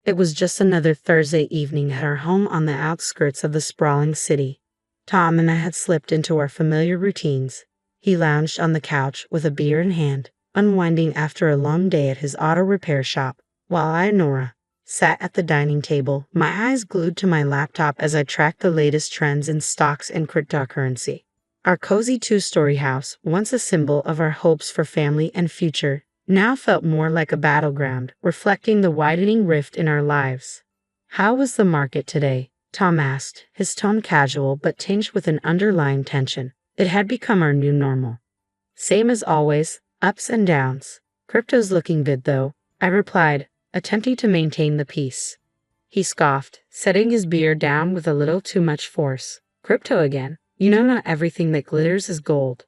It was just another Thursday evening at our home on the outskirts of the sprawling city. Tom and I had slipped into our familiar routines. He lounged on the couch with a beer in hand, unwinding after a long day at his auto repair shop, while I, Nora, sat at the dining table, my eyes glued to my laptop as I tracked the latest trends in stocks and cryptocurrency. Our cozy two-story house, once a symbol of our hopes for family and future, now felt more like a battleground, reflecting the widening rift in our lives. "How was the market today?" Tom asked, his tone casual but tinged with an underlying tension. It had become our new normal. "Same as always, ups and downs. Crypto's looking good though," I replied, attempting to maintain the peace. He scoffed, setting his beer down with a little too much force. "Crypto again? You know not everything that glitters is gold."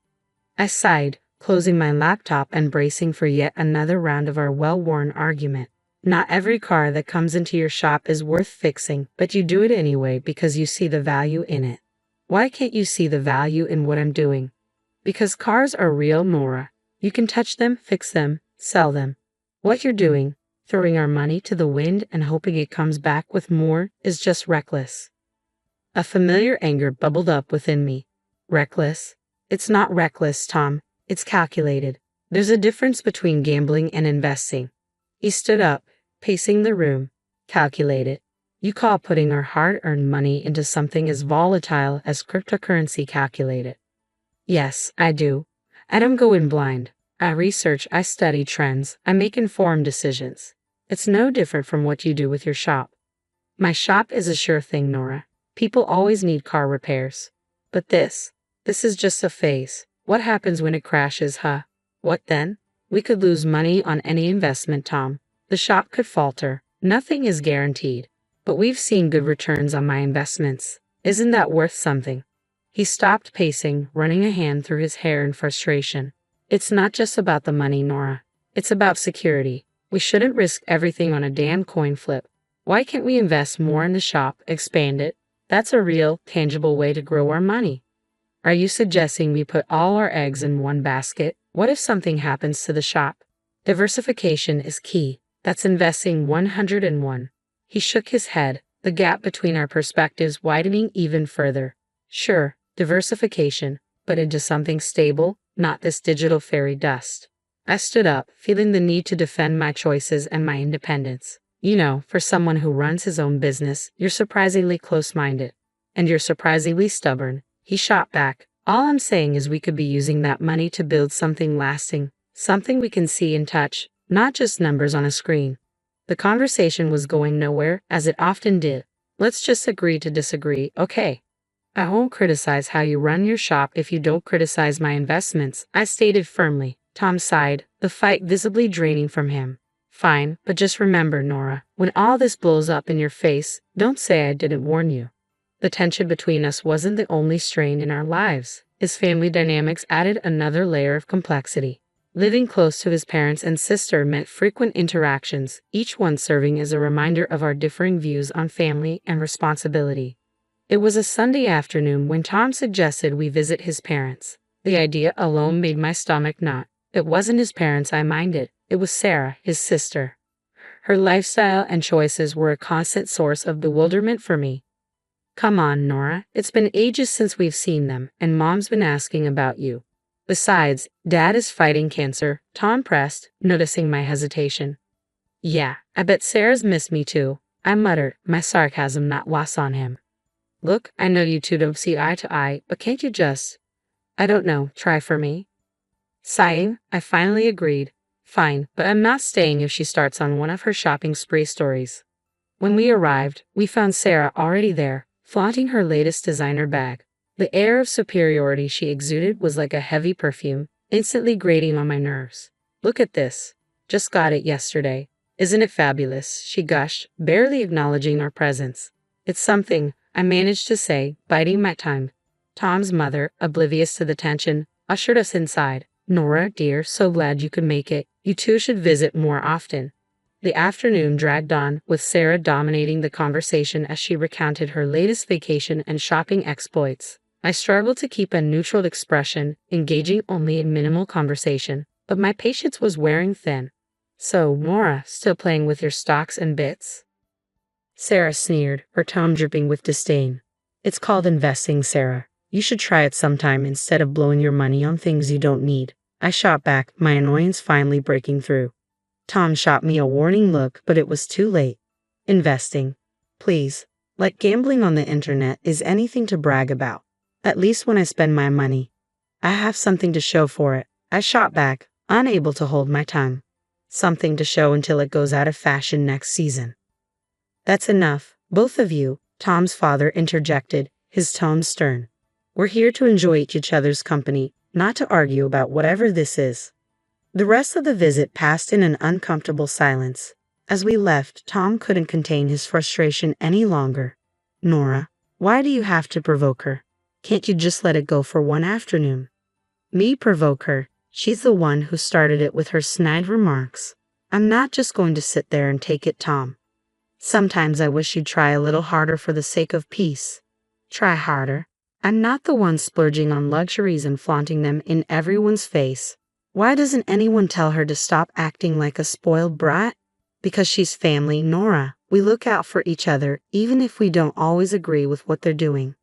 I sighed, closing my laptop and bracing for yet another round of our well-worn argument. "Not every car that comes into your shop is worth fixing, but you do it anyway because you see the value in it." "Why can't you see the value in what I'm doing?" "Because cars are real, Nora. You can touch them, fix them, sell them. What you're doing, throwing our money to the wind and hoping it comes back with more, is just reckless." A familiar anger bubbled up within me. "Reckless? It's not reckless, Tom. It's calculated. There's a difference between gambling and investing." He stood up, pacing the room. "Calculated? You call putting our hard-earned money into something as volatile as cryptocurrency calculated?" "Yes, I do. I don't go in blind. I research, I study trends, I make informed decisions. It's no different from what you do with your shop." "My shop is a sure thing, Nora. People always need car repairs. But this is just a phase. What happens when it crashes, huh? What then? We could lose money on any investment, Tom. The shop could falter. Nothing is guaranteed. But we've seen good returns on my investments. Isn't that worth something?" He stopped pacing, running a hand through his hair in frustration. "It's not just about the money, Nora. It's about security. We shouldn't risk everything on a damn coin flip. Why can't we invest more in the shop, expand it? That's a real, tangible way to grow our money." "Are you suggesting we put all our eggs in one basket? What if something happens to the shop?" "Diversification is key. That's investing 101. He shook his head, the gap between our perspectives widening even further. "Sure, diversification, but into something stable, not this digital fairy dust." I stood up, feeling the need to defend my choices and my independence. "You know, for someone who runs his own business, you're surprisingly close-minded. And you're surprisingly stubborn." He shot back. "All I'm saying is we could be using that money to build something lasting, something we can see and touch, not just numbers on a screen." The conversation was going nowhere, as it often did. "Let's just agree to disagree, okay? I won't criticize how you run your shop if you don't criticize my investments," I stated firmly. Tom sighed, the fight visibly draining from him. "Fine, but just remember, Nora, when all this blows up in your face, don't say I didn't warn you." The tension between us wasn't the only strain in our lives. His family dynamics added another layer of complexity. Living close to his parents and sister meant frequent interactions, each one serving as a reminder of our differing views on family and responsibility. It was a Sunday afternoon when Tom suggested we visit his parents. The idea alone made my stomach knot. It wasn't his parents I minded. It was Sarah, his sister. Her lifestyle and choices were a constant source of bewilderment for me. "Come on, Nora. It's been ages since we've seen them, and Mom's been asking about you. Besides, Dad is fighting cancer," Tom pressed, noticing my hesitation. "Yeah, I bet Sarah's missed me too," I muttered, my sarcasm not lost on him. "Look, I know you two don't see eye to eye, but can't you just, I don't know, try for me?" Sighing, I finally agreed. "Fine, but I'm not staying if she starts on one of her shopping spree stories." When we arrived, we found Sarah already there, flaunting her latest designer bag. The air of superiority she exuded was like a heavy perfume, instantly grating on my nerves. "Look at this. Just got it yesterday. Isn't it fabulous?" she gushed, barely acknowledging our presence. "It's something," I managed to say, biding my time. Tom's mother, oblivious to the tension, ushered us inside. "Nora, dear, so glad you could make it. You two should visit more often." The afternoon dragged on, with Sarah dominating the conversation as she recounted her latest vacation and shopping exploits. I struggled to keep a neutral expression, engaging only in minimal conversation, but my patience was wearing thin. "So, Nora, still playing with your stocks and bits?" Sarah sneered, her tone dripping with disdain. It's called investing, Sarah. You should try it sometime instead of blowing your money on things you don't need. I shot back, my annoyance finally breaking through. Tom shot me a warning look, but it was too late. Investing. Please. Like gambling on the internet is anything to brag about. At least when I spend my money, I have something to show for it. I shot back, unable to hold my tongue. Something to show until it goes out of fashion next season. That's enough, both of you, Tom's father interjected, his tone stern. We're here to enjoy each other's company, not to argue about whatever this is. The rest of the visit passed in an uncomfortable silence. As we left, Tom couldn't contain his frustration any longer. Nora, why do you have to provoke her? Can't you just let it go for one afternoon? Me provoke her? She's the one who started it with her snide remarks. I'm not just going to sit there and take it, Tom. Sometimes I wish you'd try a little harder for the sake of peace. Try harder. I'm not the one splurging on luxuries and flaunting them in everyone's face. Why doesn't anyone tell her to stop acting like a spoiled brat? Because she's family, Nora. We look out for each other, even if we don't always agree with what they're doing.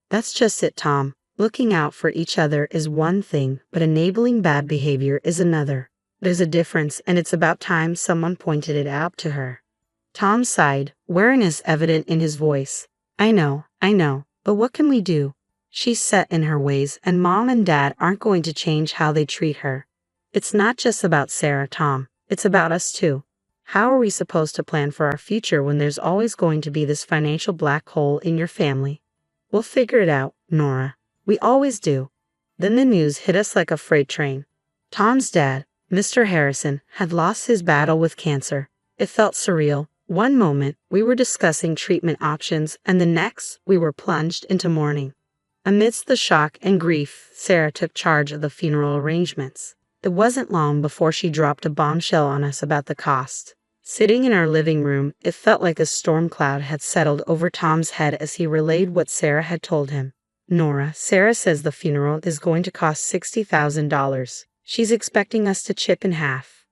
That's just it, Tom. Looking out for each other is one thing, but enabling bad behavior is another. There's a difference, and it's about time someone pointed it out to her. Tom sighed, weariness evident in his voice. I know, but what can we do? She's set in her ways, and Mom and Dad aren't going to change how they treat her. It's not just about Sarah, Tom. It's about us too. How are we supposed to plan for our future when there's always going to be this financial black hole in your family? We'll figure it out, Nora. We always do. Then the news hit us like a freight train. Tom's dad, Mr. Harrison, had lost his battle with cancer. It felt surreal. One moment, we were discussing treatment options, and the next, we were plunged into mourning. Amidst the shock and grief, Sarah took charge of the funeral arrangements. It wasn't long before she dropped a bombshell on us about the cost. Sitting in our living room, it felt like a storm cloud had settled over Tom's head as he relayed what Sarah had told him. Nora, Sarah says the funeral is going to cost $60,000. She's expecting us to chip in half.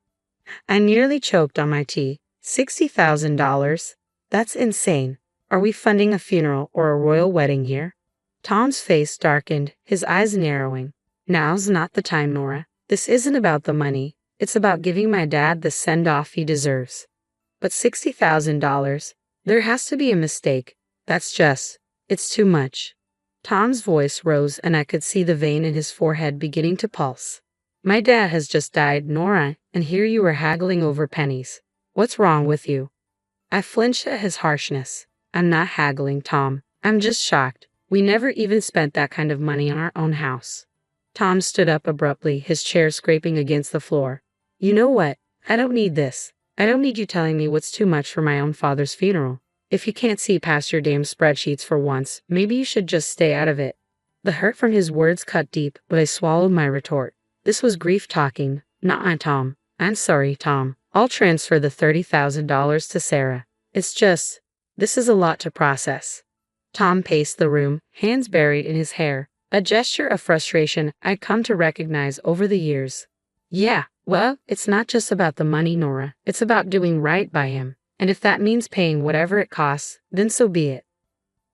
I nearly choked on my tea. $60,000? That's insane. Are we funding a funeral or a royal wedding here? Tom's face darkened, his eyes narrowing. Now's not the time, Nora. This isn't about the money. It's about giving my dad the send-off he deserves. But $60,000? There has to be a mistake. It's too much. Tom's voice rose and I could see the vein in his forehead beginning to pulse. My dad has just died, Nora, and here you are haggling over pennies. What's wrong with you? I flinched at his harshness. I'm not haggling, Tom. I'm just shocked. We never even spent that kind of money on our own house. Tom stood up abruptly, his chair scraping against the floor. You know what? I don't need this. I don't need you telling me what's too much for my own father's funeral. If you can't see past your damn spreadsheets for once, maybe you should just stay out of it. The hurt from his words cut deep, but I swallowed my retort. This was grief talking, not my Tom. I'm sorry, Tom. I'll transfer the $30,000 to Sarah. This is a lot to process. Tom paced the room, hands buried in his hair, a gesture of frustration I'd come to recognize over the years. Yeah, well, it's not just about the money, Nora. It's about doing right by him. And if that means paying whatever it costs, then so be it.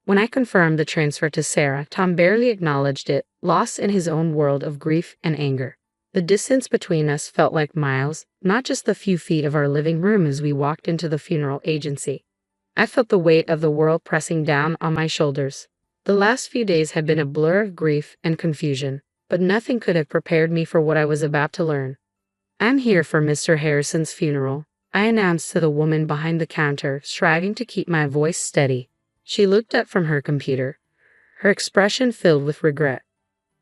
When I confirmed the transfer to Sarah, Tom barely acknowledged it, lost in his own world of grief and anger. The distance between us felt like miles, not just the few feet of our living room as we walked into the funeral agency. I felt the weight of the world pressing down on my shoulders. The last few days had been a blur of grief and confusion, but nothing could have prepared me for what I was about to learn. I'm here for Mr. Harrison's funeral, I announced to the woman behind the counter, striving to keep my voice steady. She looked up from her computer, her expression filled with regret.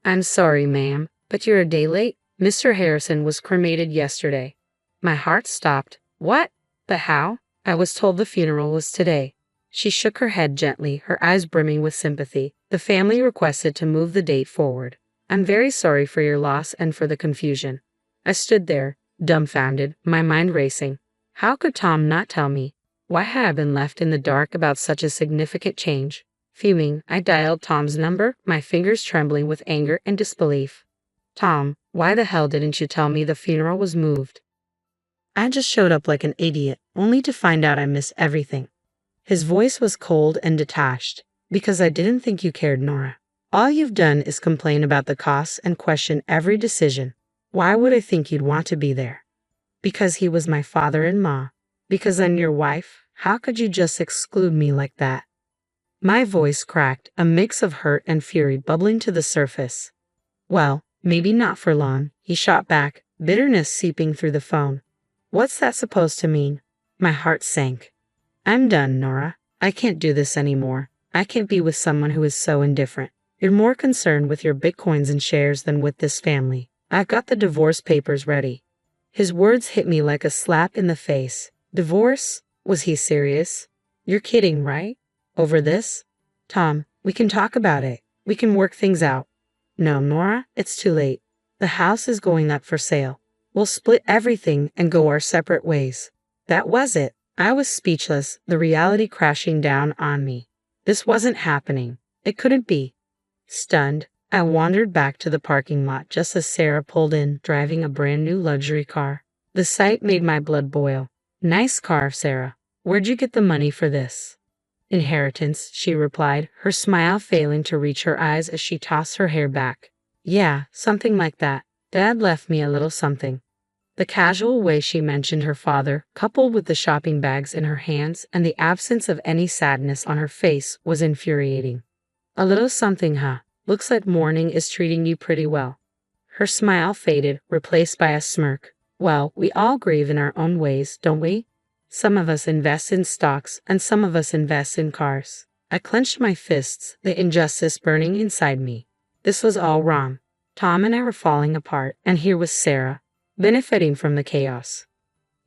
I'm sorry, ma'am, but you're a day late. Mr. Harrison was cremated yesterday. My heart stopped. What? But how? I was told the funeral was today. She shook her head gently, her eyes brimming with sympathy. The family requested to move the date forward. I'm very sorry for your loss and for the confusion. I stood there, dumbfounded, my mind racing. How could Tom not tell me? Why had I been left in the dark about such a significant change? Fuming, I dialed Tom's number, my fingers trembling with anger and disbelief. Tom, why the hell didn't you tell me the funeral was moved? I just showed up like an idiot, only to find out I missed everything. His voice was cold and detached. Because I didn't think you cared, Nora. All you've done is complain about the costs and question every decision. Why would I think you'd want to be there? Because he was my father-in-law. Because I'm your wife. How could you just exclude me like that? My voice cracked, a mix of hurt and fury bubbling to the surface. Well, maybe not for long, he shot back, bitterness seeping through the phone. What's that supposed to mean? My heart sank. I'm done, Nora. I can't do this anymore. I can't be with someone who is so indifferent. You're more concerned with your bitcoins and shares than with this family. I've got the divorce papers ready. His words hit me like a slap in the face. Divorce? Was he serious? You're kidding, right? Over this? Tom, we can talk about it. We can work things out. No, Nora, it's too late. The house is going up for sale. We'll split everything and go our separate ways. That was it. I was speechless, the reality crashing down on me. This wasn't happening. It couldn't be. Stunned, I wandered back to the parking lot just as Sarah pulled in, driving a brand new luxury car. The sight made my blood boil. Nice car, Sarah. Where'd you get the money for this? Inheritance, she replied, her smile failing to reach her eyes as she tossed her hair back. Yeah, something like that. Dad left me a little something. The casual way she mentioned her father, coupled with the shopping bags in her hands and the absence of any sadness on her face, was infuriating. A little something, huh? Looks like morning is treating you pretty well. Her smile faded, replaced by a smirk. Well, we all grieve in our own ways, don't we? Some of us invest in stocks, and some of us invest in cars. I clenched my fists, the injustice burning inside me. This was all wrong. Tom and I were falling apart, and here was Sarah, benefiting from the chaos.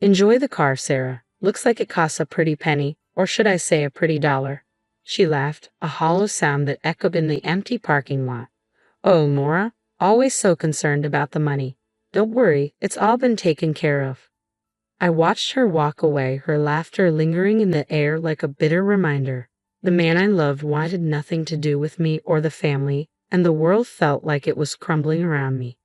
Enjoy the car, Sarah. Looks like it costs a pretty penny, or should I say a pretty dollar. She laughed, a hollow sound that echoed in the empty parking lot. Oh, Nora, always so concerned about the money. Don't worry, it's all been taken care of. I watched her walk away, her laughter lingering in the air like a bitter reminder. The man I loved wanted nothing to do with me or the family, and the world felt like it was crumbling around me.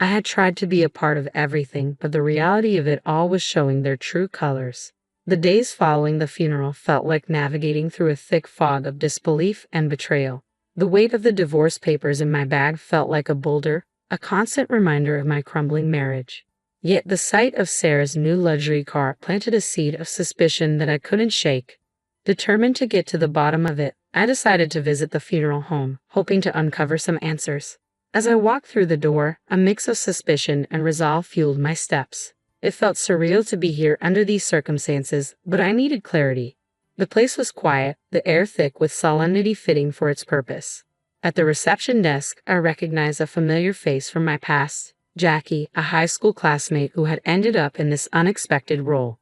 I had tried to be a part of everything, but the reality of it all was showing their true colors. The days following the funeral felt like navigating through a thick fog of disbelief and betrayal. The weight of the divorce papers in my bag felt like a boulder, a constant reminder of my crumbling marriage. Yet the sight of Sarah's new luxury car planted a seed of suspicion that I couldn't shake. Determined to get to the bottom of it, I decided to visit the funeral home, hoping to uncover some answers. As I walked through the door, a mix of suspicion and resolve fueled my steps. It felt surreal to be here under these circumstances, but I needed clarity. The place was quiet, the air thick with solemnity fitting for its purpose. At the reception desk, I recognized a familiar face from my past, Jackie, a high school classmate who had ended up in this unexpected role.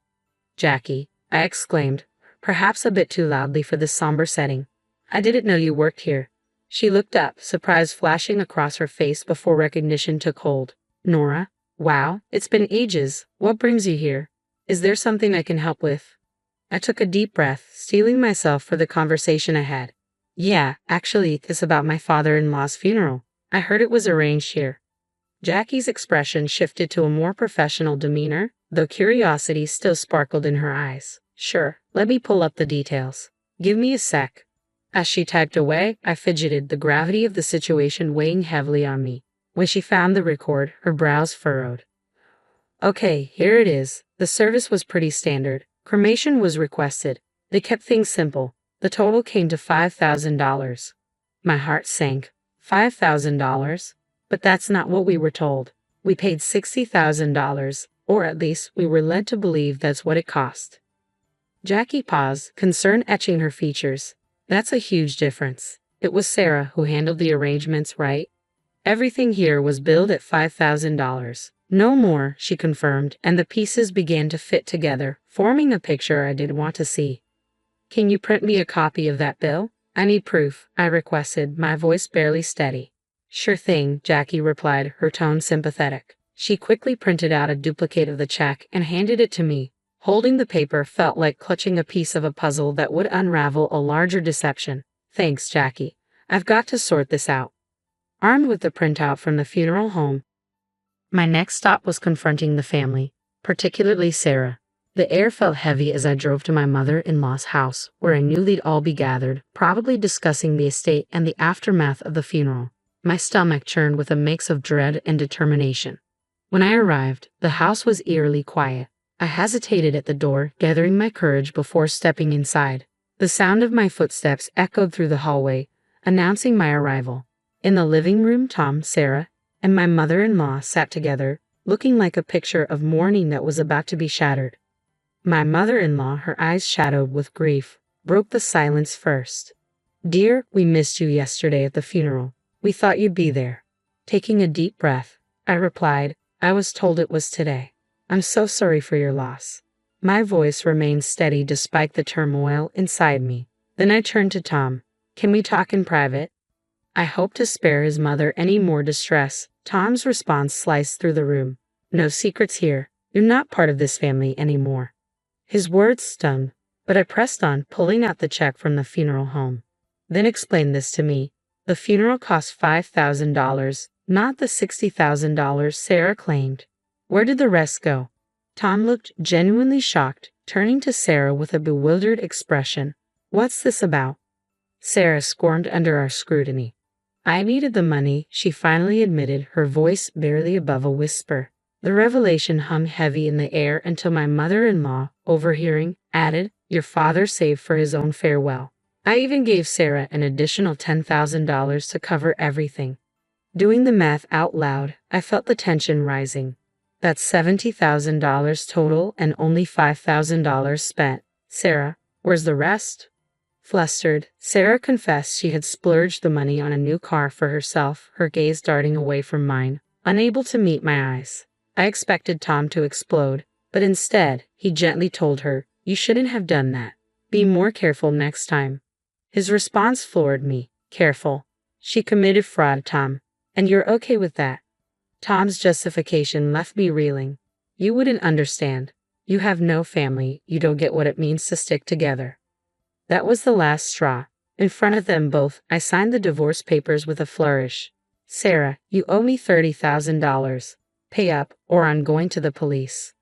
Jackie, I exclaimed, perhaps a bit too loudly for this somber setting. I didn't know you worked here. She looked up, surprise flashing across her face before recognition took hold. Nora? Wow, it's been ages. What brings you here? Is there something I can help with? I took a deep breath, steeling myself for the conversation ahead. Yeah, actually, it's about my father-in-law's funeral. I heard it was arranged here. Jackie's expression shifted to a more professional demeanor, though curiosity still sparkled in her eyes. Sure, let me pull up the details. Give me a sec. As she typed away, I fidgeted, the gravity of the situation weighing heavily on me. When she found the record, her brows furrowed. Okay, here it is. The service was pretty standard. Cremation was requested. They kept things simple. The total came to $5,000. My heart sank. $5,000? But that's not what we were told. We paid $60,000, or at least we were led to believe that's what it cost. Jackie paused, concern etching her features. That's a huge difference. It was Sarah who handled the arrangements, right? Everything here was billed at $5,000. No more, she confirmed, and the pieces began to fit together, forming a picture I didn't want to see. Can you print me a copy of that bill? I need proof, I requested, my voice barely steady. Sure thing, Jackie replied, her tone sympathetic. She quickly printed out a duplicate of the check and handed it to me. Holding the paper felt like clutching a piece of a puzzle that would unravel a larger deception. Thanks, Jackie. I've got to sort this out. Armed with the printout from the funeral home, my next stop was confronting the family, particularly Sarah. The air felt heavy as I drove to my mother-in-law's house, where I knew they'd all be gathered, probably discussing the estate and the aftermath of the funeral. My stomach churned with a mix of dread and determination. When I arrived, the house was eerily quiet. I hesitated at the door, gathering my courage before stepping inside. The sound of my footsteps echoed through the hallway, announcing my arrival. In the living room, Tom, Sarah, and my mother-in-law sat together, looking like a picture of mourning that was about to be shattered. My mother-in-law, her eyes shadowed with grief, broke the silence first. "Dear, we missed you yesterday at the funeral. We thought you'd be there." Taking a deep breath, I replied, "I was told it was today. I'm so sorry for your loss." My voice remained steady despite the turmoil inside me. Then I turned to Tom. "Can we talk in private?" I hoped to spare his mother any more distress. Tom's response sliced through the room. "No secrets here. You're not part of this family anymore." His words stung, but I pressed on, pulling out the check from the funeral home. "Then explain this to me. The funeral cost $5,000, not the $60,000 Sarah claimed. Where did the rest go?" Tom looked genuinely shocked, turning to Sarah with a bewildered expression. "What's this about?" Sarah squirmed under our scrutiny. "I needed the money," she finally admitted, her voice barely above a whisper. The revelation hung heavy in the air until my mother-in-law, overhearing, added, "Your father saved for his own farewell. I even gave Sarah an additional $10,000 to cover everything." Doing the math out loud, I felt the tension rising. That's $70,000 total and only $5,000 spent. "Sarah, where's the rest?" Flustered, Sarah confessed she had splurged the money on a new car for herself, her gaze darting away from mine, unable to meet my eyes. I expected Tom to explode, but instead, he gently told her, "You shouldn't have done that. Be more careful next time." His response floored me. "Careful? She committed fraud, Tom. And you're okay with that?" Tom's justification left me reeling. "You wouldn't understand. You have no family. You don't get what it means to stick together." That was the last straw. In front of them both, I signed the divorce papers with a flourish. "Sarah, you owe me $30,000. Pay up, or I'm going to the police."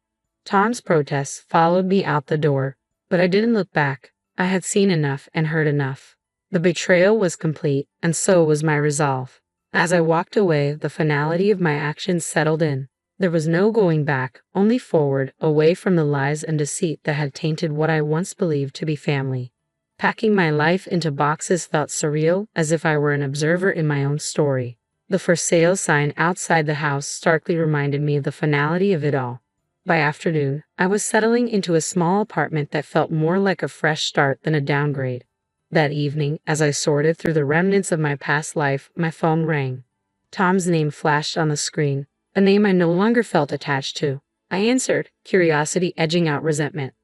Tom's protests followed me out the door, but I didn't look back. I had seen enough and heard enough. The betrayal was complete, and so was my resolve. As I walked away, the finality of my actions settled in. There was no going back, only forward, away from the lies and deceit that had tainted what I once believed to be family. Packing my life into boxes felt surreal, as if I were an observer in my own story. The for sale sign outside the house starkly reminded me of the finality of it all. By afternoon, I was settling into a small apartment that felt more like a fresh start than a downgrade. That evening, as I sorted through the remnants of my past life, my phone rang. Tom's name flashed on the screen, a name I no longer felt attached to. I answered, curiosity edging out resentment.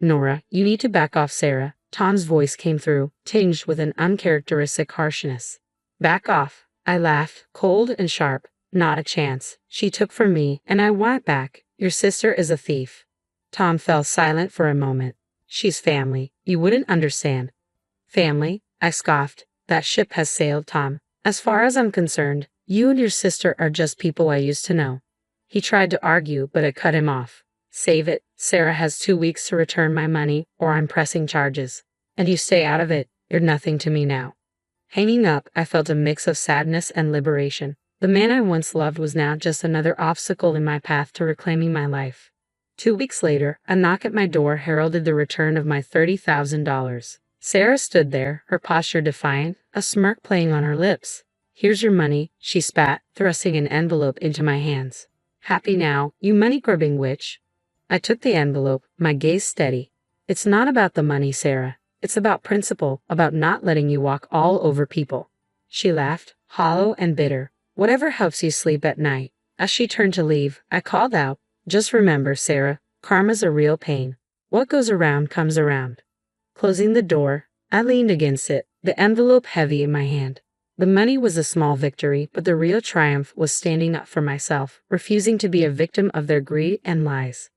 "Nora, you need to back off, Sarah." Tom's voice came through, tinged with an uncharacteristic harshness. "Back off." I laughed, cold and sharp. "Not a chance. She took from me, and I want back. Your sister is a thief." Tom fell silent for a moment. "She's family. You wouldn't understand." "Family?" I scoffed. "That ship has sailed, Tom. As far as I'm concerned, you and your sister are just people I used to know." He tried to argue, but I cut him off. "Save it. Sarah has 2 weeks to return my money, or I'm pressing charges. And you stay out of it. You're nothing to me now." Hanging up, I felt a mix of sadness and liberation. The man I once loved was now just another obstacle in my path to reclaiming my life. 2 weeks later, a knock at my door heralded the return of my $30,000. Sarah stood there, her posture defiant, a smirk playing on her lips. "Here's your money," she spat, thrusting an envelope into my hands. "Happy now, you money-grubbing witch." I took the envelope, my gaze steady. "It's not about the money, Sarah. It's about principle, about not letting you walk all over people." She laughed, hollow and bitter. "Whatever helps you sleep at night." As she turned to leave, I called out, "Just remember, Sarah, karma's a real pain. What goes around comes around." Closing the door, I leaned against it, the envelope heavy in my hand. The money was a small victory, but the real triumph was standing up for myself, refusing to be a victim of their greed and lies.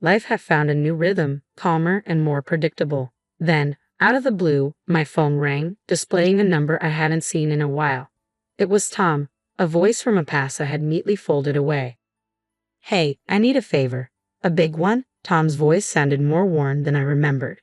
Life had found a new rhythm, calmer and more predictable. Then, out of the blue, my phone rang, displaying a number I hadn't seen in a while. It was Tom, a voice from a past I had neatly folded away. "Hey, I need a favor." "A big one?" Tom's voice sounded more worn than I remembered.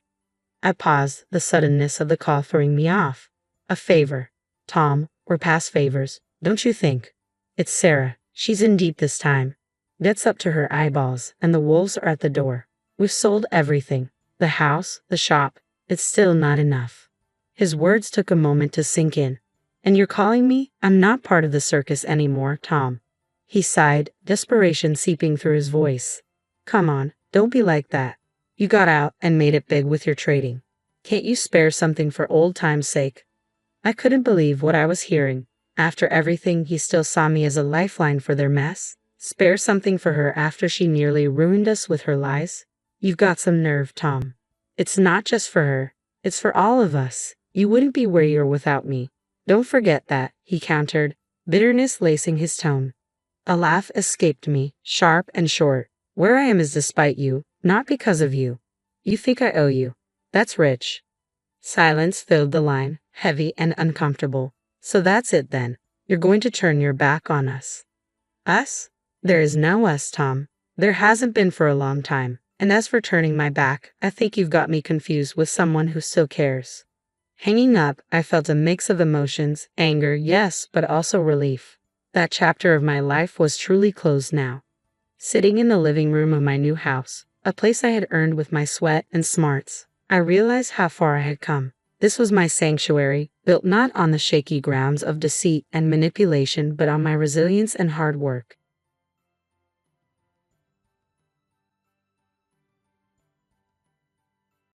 I paused, the suddenness of the call throwing me off. A favor. Tom, we're past favors, don't you think? It's Sarah. She's in deep this time. Debt's up to her eyeballs, and the wolves are at the door. We've sold everything. The house, the shop. It's still not enough. His words took a moment to sink in. And you're calling me? I'm not part of the circus anymore, Tom. He sighed, desperation seeping through his voice. Come on, don't be like that. You got out and made it big with your trading. Can't you spare something for old time's sake? I couldn't believe what I was hearing. After everything, he still saw me as a lifeline for their mess. Spare something for her after she nearly ruined us with her lies? You've got some nerve, Tom. It's not just for her. It's for all of us. You wouldn't be where you are without me. Don't forget that, he countered, bitterness lacing his tone. A laugh escaped me, sharp and short. Where I am is despite you, not because of you. You think I owe you. That's rich. Silence filled the line, heavy and uncomfortable. So that's it then. You're going to turn your back on us. Us? There is no us, Tom. There hasn't been for a long time. And as for turning my back, I think you've got me confused with someone who still cares. Hanging up, I felt a mix of emotions, anger, yes, but also relief. That chapter of my life was truly closed now. Sitting in the living room of my new house, a place I had earned with my sweat and smarts, I realized how far I had come. This was my sanctuary, built not on the shaky grounds of deceit and manipulation but on my resilience and hard work.